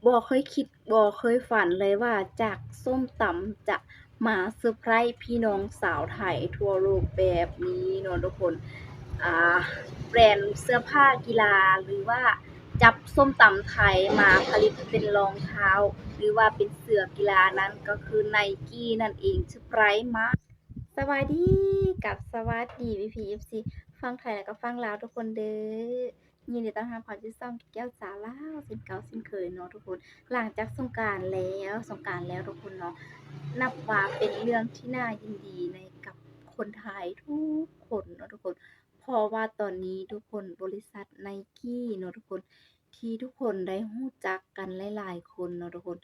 บ่เคยคิดบ่เคยฝันเลยว่าจากส้มตำจะมาเซอร์ไพรส์พี่น้องสาวไทยทั่วโลกแบบนี้เนาะทุกคนอ่าแบรนด์เสื้อผ้ากีฬาหรือว่าจับส้มตำไทยมาผลิตเป็นรองเท้าหรือว่าเป็นเสื้อกีฬานั้นก็คือ Nike นั่นเองเซอร์ไพรส์มาก สวัสดีกับสวัสดีพี่พีเอฟซีฟังไทยแล้วก็ฟังลาวทุกคนเด้อยินดีต้อนรับเข้าสู่ช่องแก้วสาวลาวเช่นเก่าเช่นเคยเนาะทุกคนหลังจากสงกรานต์แล้วทุกคนเนาะนับว่าเป็นเรื่องที่น่ายินดีในกับคนไทยทุกคนเนาะทุกคนเพราะว่าตอนนี้ทุกคนบริษัท Nike เนาะทุกคนที่ทุกคนได้รู้จักกันหลายๆคนเนาะทุกคน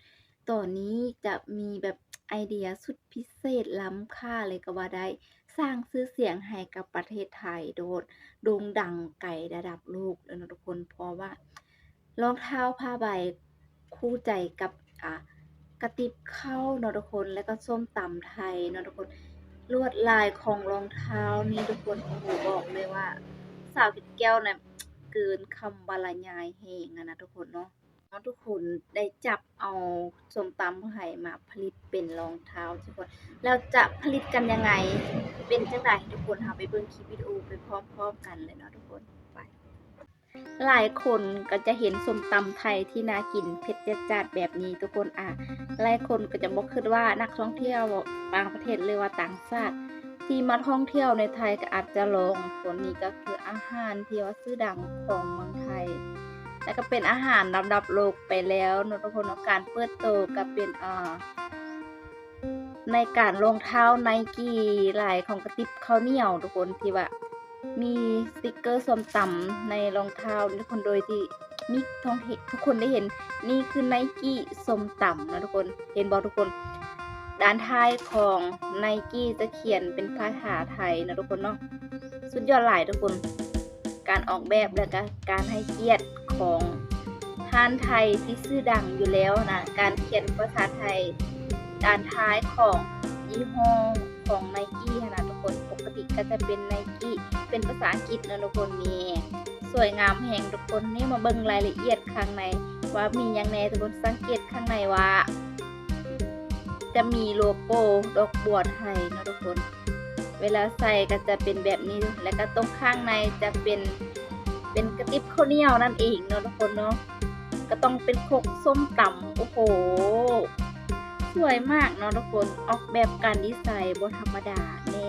ตอนนี้จะมีแบบไอเดียสุดพิเศษล้ำค่าเลยก็ว่าได้สร้างชื่อเสียงให้กับประเทศไทยโด่งดังไกลระดับโลกเลยเนาะทุกคนเพราะว่ารองเท้าผ้าใบคู่ใจกับกระติบข้าวเนาะทุกคนแล้วก็ส้มตำไทยเนาะทุกคนลวดลายของรองเท้านี้ทุกคนโอ้โหบอกเลยว่าสาวเพชรแก้วเนี่ยเกินคำบรรยายแห่งอะนะทุกคนเนาะ ทุกคนได้จับเอาส้มตำไทยมาผลิตเป็นรองเท้าทุกคนแล้วจะผลิตกันยังไงเป็นจังได๋ให้ทุกคนเราไปเบิ่งคลิปวิดีโอไปพร้อมๆกันเลยเนาะทุกคนไปหลายคนก็จะเห็นส้มตำไทยที่น่ากินเผ็ดจัดๆแบบนี้ทุกคนหลายคนก็จะบ่คิดว่านักท่องเที่ยวบางประเทศหรือว่าต่างชาติที่มาท่องเที่ยวในไทยก็อาจจะลองตัวนี้ก็คืออาหารที่ว่าชื่อดังของเมืองไทย แล้วก็เป็นอาหารระดับโลกไปแล้วเนาะทุกคนเนาะการเปิดโตก็เป็นในการรองเท้า Nike ลายของกระติบข้าวเหนียวทุกคนที่ว่ามีสติกเกอร์ส้มตำในรองเท้าทุกคนโดยที่มีทุกคนได้เห็นนี่คือ Nike ส้มตำนะทุกคนเห็นบ่ทุกคนด้านท้ายของ Nike จะเขียนเป็นภาษาไทยนะทุกคนเนาะสุดยอดหลายทุกคน การออกแบบและก็การให้เกียรติของฮานไทยที่ชื่อดังอยู่แล้วนะการเขียนภาษาไทยด้านท้ายของยี่ห้อของ Nike นะทุกคนปกติก็จะเป็น Nike เป็นภาษาอังกฤษนะทุกคนนี่สวยงามแห่งทุกคนนี่มาเบิ่งรายละเอียดข้างในว่ามีหยังแหน่ทุกคนสังเกตข้างในว่าจะมีโลโก้ดอกบัวไทยนะทุกคนเวลาใส่ก็จะเป็นแบบนี้แล้วก็ตรงข้างในจะเป็นกระติบข้าวเหนียวนั่นเองเนาะทุกคนเนาะก็ต้องเป็นครกส้มตำโอ้โหสวยมากเนาะทุกคนออกแบบการดีไซน์บ่ธรรมดาแน่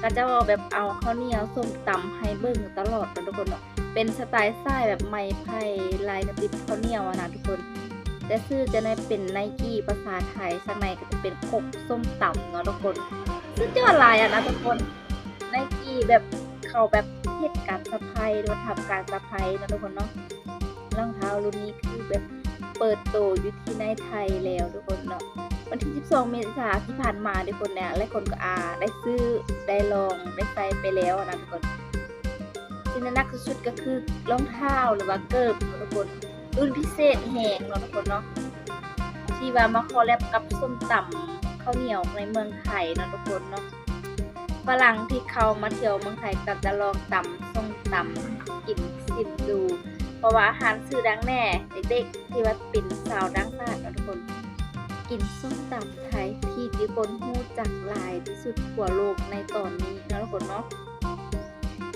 ก็จะแบบเอาข้าวเหนียวส้มตำให้เบิ่งตลอดเนาะทุกคนเนาะเป็นสไตล์ทรายแบบไม้ไผ่ลายกระติบข้าวเหนียวนะทุกคนแต่ชื่อจะได้เป็น Nike ภาษาไทยข้างในก็จะเป็นครกส้มตำเนาะทุกคนสุดยอดหลายนะทุกคน Nike แบบเขาแบบเฮ็ดการสะพายหรือว่าทำการสะพายนะทุกคนเนาะรองเท้ารุ่นนี้คือแบบเปิดโตอยู่ที่ในไทยแล้วทุกคนเนาะวันที่12เมษายนที่ผ่านมาทุกคนเนี่ยหลายคนก็ได้ซื้อได้ลองได้ใส่ไปแล้วนะทุกคนที่น่ารักสุดๆก็คือรองเท้าหรือว่าเกิบนะทุกคนรุ่นพิเศษแฮงเนาะทุกคนเนาะที่ว่ามาคอลแลบกับส้มตำข้าวเหนียวในเมืองไทยเนาะทุกคนเนาะ ฝรั่งที่เขามาเที่ยวเมืองไทยก็จะลองตำส้มตำกินชิมดูเพราะว่าอาหารชื่อดังแน่เด็กๆที่ว่าเป็นสาวดังชาติทุกคนกินส้มตำไทยที่ทุกคนรู้จักหลายที่สุดทั่วโลกในตอนนี้นะทุกคนเนาะ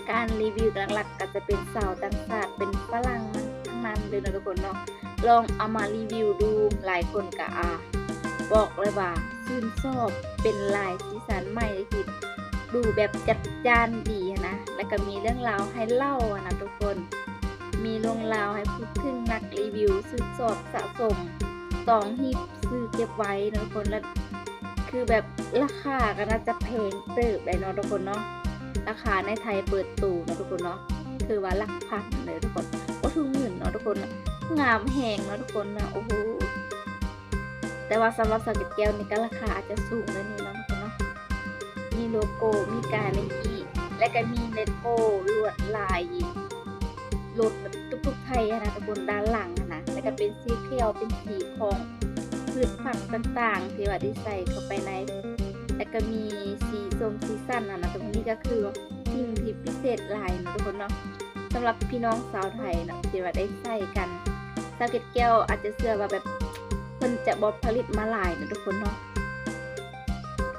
การรีวิวหลักๆก็จะเป็นสาวต่างชาติเป็นฝรั่งทั้งนั้นเลยนะทุกคนเนาะลองเอามารีวิวดูหลายคนก็บอกเลยว่าชื่นชอบเป็นลายสีสันใหม่ที่ดูแบบจัดจ้านดีนะแล้วก็มีเรื่องราวให้เล่านะทุกคนมีเรื่องราวให้พูดถึงนักรีวิวซื้อสอบสะสมต้องฮีบซื้อเก็บไว้นะทุกคนแล้วคือแบบราคาก็น่าจะแพงเติบเลยเนาะทุกคนเนาะราคาในไทยเปิดตู้นะทุกคนเนาะคือว่าหลักพันเลยทุกคนก็ถึงหมื่นเนาะทุกคนงามแหงเนาะทุกคนนะโอ้โหแต่ว่าสำหรับสเก็ตแก้วนี่ก็ราคาอาจจะสูงเลยนี่เนาะทุกคนเนาะมีโลโก้มีการเลกี้และก็มีเลโก้ลวดลายรถตุ๊กๆไทยนะทุกคนด้านหลังนะแล้วก็เป็นสีเขียวเป็นสีของพืชผักต่างๆที่ว่าได้ใส่เข้าไปในแล้วก็มีสีส้มสีสันนะตรงนี้ก็คือสิ่งที่พิเศษหลายนะทุกคนเนาะสำหรับพี่น้องสาวไทยนะที่ว่าได้ใส่กัน สาวเกตแก้วอาจจะเชื่อว่าแบบเพิ่นจะบ่ผลิตมาหลายนะทุกคนเนาะ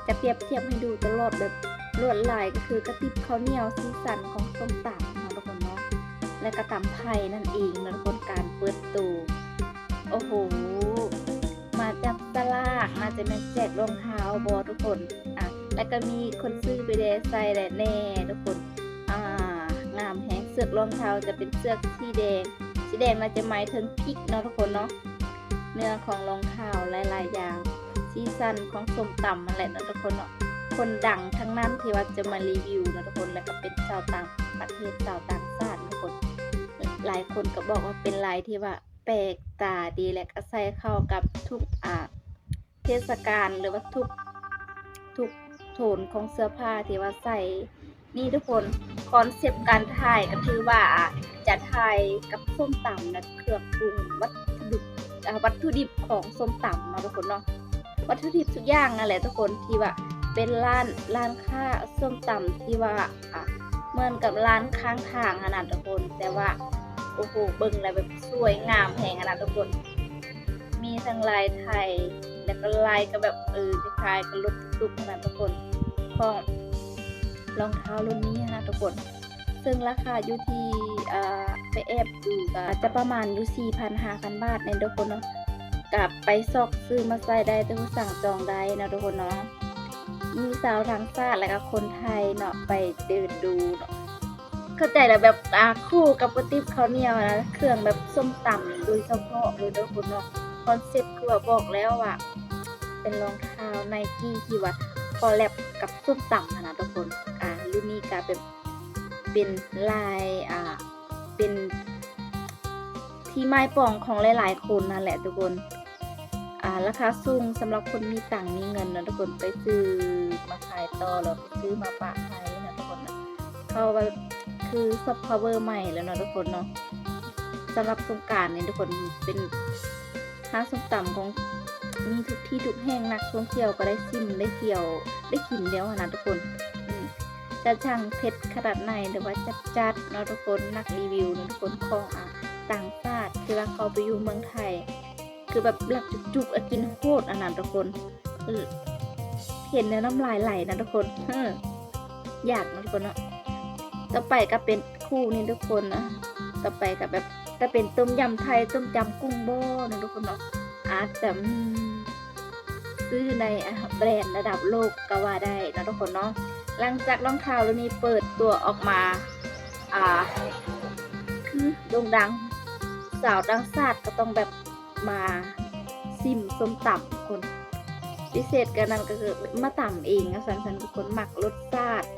จะเปรียบเทียบให้ดูตลอดแบบลวดลายก็คือกระติบข้าวเหนียวสีสันของส้มตำเนาะทุกคนเนาะและก็ตำไทยนั่นเองนะทุกคนการเปิดตัวโอ้โหมาจับสลากน่าจะแม่นแจกรองเท้าบ่ทุกคนแล้วก็มีคนซื้อไปแดใส่แหละแน่ทุกคนงามแฮงเสือกรองเท้าจะเป็นเสือกสีแดงน่าจะหมายถึงพริกเนาะทุกคนเนาะเนื้อของรองเท้าหลายๆอย่างสีสันของส้มตำนั่นแหละนะทุกคนเนาะคนดังทั้งนั้นที่ว่าจะมารีวิวนะทุกคนแล้วก็เป็นชาวต่างประเทศชาวต่างชาติทุกคนหลายคนก็บอกว่าเป็นลายที่ว่าแปลกตาดีและก็ใส่เข้ากับทุกเทศกาลหรือว่าทุกโทนของเสื้อผ้าที่ว่าใส่นี่ทุกคนคอนเซปต์การถ่ายก็คือว่าจะถ่ายกับส้มตำนะเครื่องปรุงวัตถุดิบของส้มตำเนาะทุกคนเนาะวัตถุดิบทุกอย่างนั่นแหละทุกคนที่ว่าเป็นร้านค้าส้มตำที่ว่าเหมือนกับร้านข้างทางขนาดทุกคนแต่ว่าโอ้โหเบิ่งแล้วแบบสวยงามแหงขนาดทุกคนมีทั้งลายไทยแล้วก็ลายก็แบบคล้ายๆกับรถตุ๊กๆขนาดทุกคนของรองเท้ารุ่นนี้นะทุกคนซึ่งราคาอยู่ที่ไปแอบดูก็จะประมาณอยู่ 4,000-5,000 บาทในทุกคนเนาะกับไปซอกซื้อมาใส่ได้ทุกสั่งจองได้นะทุกคนเนาะมีสาวทางชาติแล้วก็คนไทยเนาะไปเดินดูเนาะเข้าใจแล้วแบบคู่กับกระติบข้าวเหนียวนะเครื่องแบบส้มตำโดยเฉพาะเลยทุกคนเนาะคอนเซ็ปต์คือบอกแล้วว่าเป็นรองเท้า Nike ที่ว่าคอลแลบกับส้มตำนะทุกคนรุ่นนี้ก็เป็นลายเป็นที่ไม้ปองของหลายๆคนนั่นแหละทุกคนราคาสูงสำหรับคนมีตังค์มีเงินนะทุกคนไปซื้อมาขายต่อแล้วไปซื้อมาปะไว้นะทุกคนนะเขาคือซอฟต์พาวเวอร์ใหม่แล้วเนาะทุกคนเนาะสำหรับสงกรานต์เนี่ยทุกคนเป็นห้างส้มตำของมีทุกที่ทุกแห่งนักท่องเที่ยวก็ได้ซิมได้เที่ยวได้กินแล้วนะทุกคนจะช่างเผ็ดขนาดไหนหรือว่าจัดเนาะทุกคนนักรีวิวเนาะทุกคนของต่างชาติที่ว่าเขาไปอยู่เมืองไทยคือแบบหลักจุกๆกินโคตรนะทุกคนเห็นแล้วน้ำลายไหลนะทุกคนอยากนะทุกคนเนาะต่อไปก็เป็นคู่นี้ทุกคนนะต่อไปก็แบบจะเป็นต้มยำไทยต้มยำกุ้งโบ้นะทุกคนเนาะอาจจะซื้อในแบรนด์ระดับโลกก็ว่าได้นะทุกคนเนาะหลังจากรองเท้ารุ่นนี้เปิดตัวออกมาคือโด่งดังสาวต่างชาติก็ต้องแบบมาซิมส้มตำคนพิเศษกันนั้นก็คือมาตำเองนะสันทุกคนหมักรสชาติ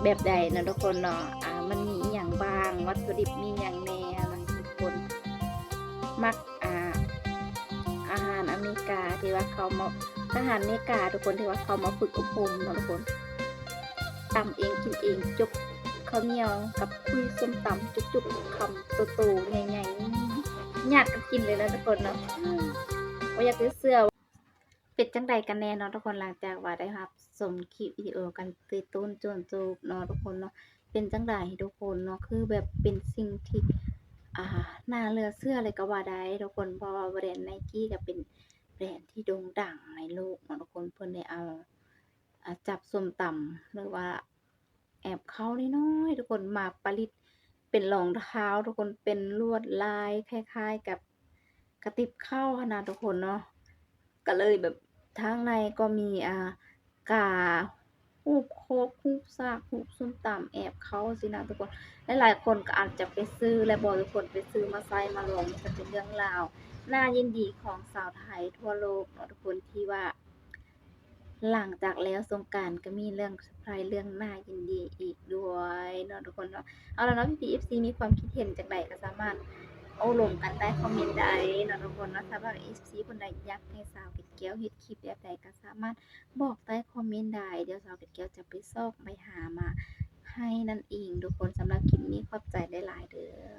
แบบใดนะทุกคนเนาะมันมีอย่างบางวัตถุดิบมีอย่างแน่นะทุกคนมักอาหารอเมริกาที่ว่าเขามาทหารอเมริกาทุกคนที่ว่าเขามาฝึกอบรมนะทุกคนตำเองกินเองจุกข้าวเหนียวกับคุยส้มตำจุกๆคำโตๆใหญ่ๆอยากกินเลยนะทุกคนเนาะว่าอยากซื้อเสื้อเป็นจังใดกันแน่เนาะทุกคนหลังจากว่าได้รับชมคลิปวิดีโอกันตีต้นจนจบเนาะทุกคนเนาะเป็นจังใดทุกคนเนาะคือแบบเป็นสิ่งที่น่าเหลือเชื่อเลยก็ว่าได้ทุกคนเพราะว่าแบรนด์ Nike ก็เป็นแบรนด์ที่โด่งดังในโลกเนาะทุกคนเพิ่นได้เอาจับส้มตำหรือว่าแอบเข้าน้อยๆทุกคนมาผลิตเป็นรองเท้าทุกคนเป็นลวดลายคล้ายๆกับกระติบข้าวขนาดทุกคนเนาะก็เลยแบบทางในก็มีกาฮูบโคกฮูบซากฮูบส้มตำแอบเข้าสินะทุกคนหลายๆคนก็อาจจะไปซื้อและบ่ทุกคนไปซื้อมาใส่มาลองมันเป็นเรื่องราวน่ายินดีของสาวไทยทั่วโลกเนาะทุกคนที่ว่าหลังจากแล้วสงกรานต์ก็มีเรื่องเซอร์ไพรส์เรื่องน่ายินดีอีกด้วยเนาะทุกคนเนาะเอาล่ะเนาะพี่ FC มีความคิดเห็นจังใดก็สามารถโอ้ลงกันใต้คอมเมนต์ได้เนาะทุกคนเนาะถ้าว่า FC คนใดอยากให้สาวเกดแก้วเฮ็ดคลิปแบบใดก็สามารถบอกใต้คอมเมนต์ได้เดี๋ยวสาวเกดแก้วจะไปซอกไปหามาให้นั่นเองทุกคนสำหรับคลิปนี้ขอบใจหลายๆเด้อ